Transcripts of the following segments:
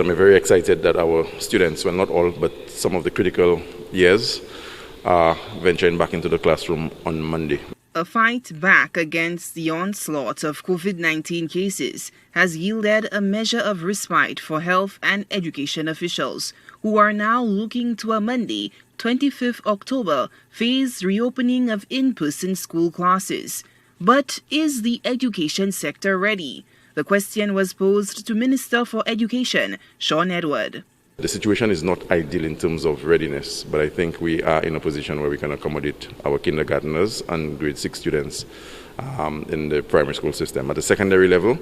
I'm very excited that our students, well, not all, but some of the critical years, are venturing back into the classroom on Monday. A fight back against the onslaught of COVID-19 cases has yielded a measure of respite for health and education officials, who are now looking to a Monday, 25th October, phased reopening of in-person school classes. But is the education sector ready? The question was posed to Minister for Education, Sean Edward. The situation is not ideal in terms of readiness, but I think we are in a position where we can accommodate our kindergarteners and grade 6 students in the primary school system. At the secondary level,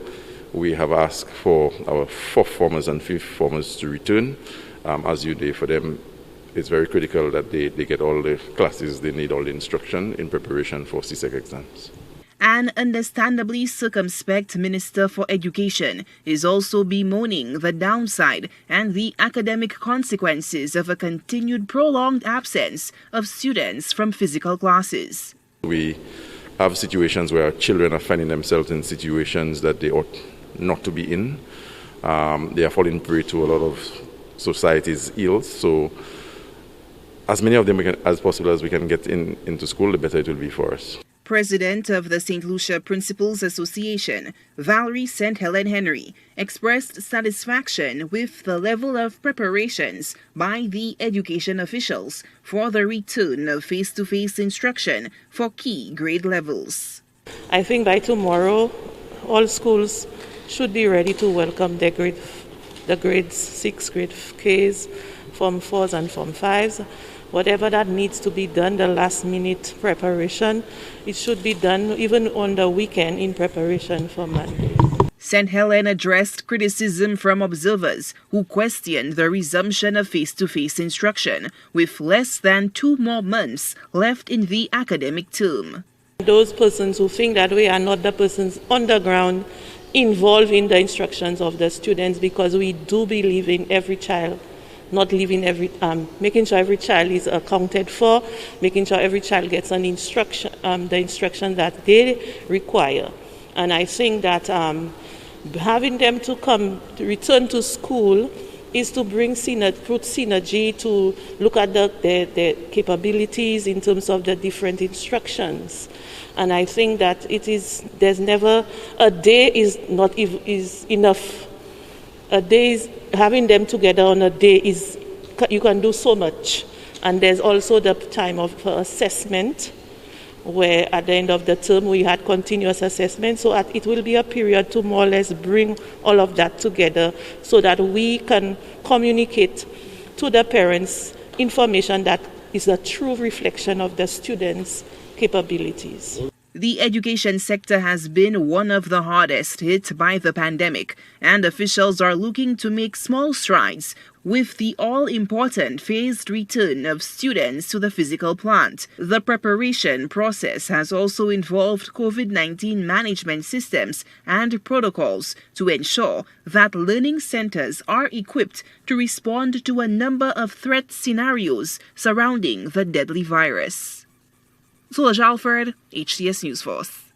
we have asked for our 4th formers and 5th formers to return. As you do for them, it's very critical that they get all the classes they need, all the instruction in preparation for CSEC exams. An understandably circumspect Minister for Education is also bemoaning the downside and the academic consequences of a continued prolonged absence of students from physical classes. We have situations where children are finding themselves in situations that they ought not to be in. They are falling prey to a lot of society's ills. So as many of them as possible as we can get into school, the better it will be for us. President of the St. Lucia Principals Association, Valerie St. Helen Henry, expressed satisfaction with the level of preparations by the education officials for the return of face-to-face instruction for key grade levels. I think by tomorrow, all schools should be ready to welcome the grades 6, grade Ks, Form 4s and Form 5s. Whatever that needs to be done, the last minute preparation, it should be done even on the weekend in preparation for Monday. St. Helen addressed criticism from observers who questioned the resumption of face-to-face instruction with less than 2 more months left in the academic term. Those persons who think that we are not the persons on the ground involved in the instructions of the students, because we do believe in every child. Not leaving making sure every child is accounted for, making sure every child gets an instruction, the instruction that they require. And I think that having them to return to school is to bring synergy, to look at the capabilities in terms of the different instructions. And I think that there's never a day is enough. A day is having them together on a day you can do so much. And there's also the time of assessment, where at the end of the term we had continuous assessment. So it will be a period to more or less bring all of that together so that we can communicate to the parents information that is a true reflection of the students' capabilities. The education sector has been one of the hardest hit by the pandemic, and officials are looking to make small strides with the all-important phased return of students to the physical plant. The preparation process has also involved COVID-19 management systems and protocols to ensure that learning centers are equipped to respond to a number of threat scenarios surrounding the deadly virus. Solange Alford, HCS News Force.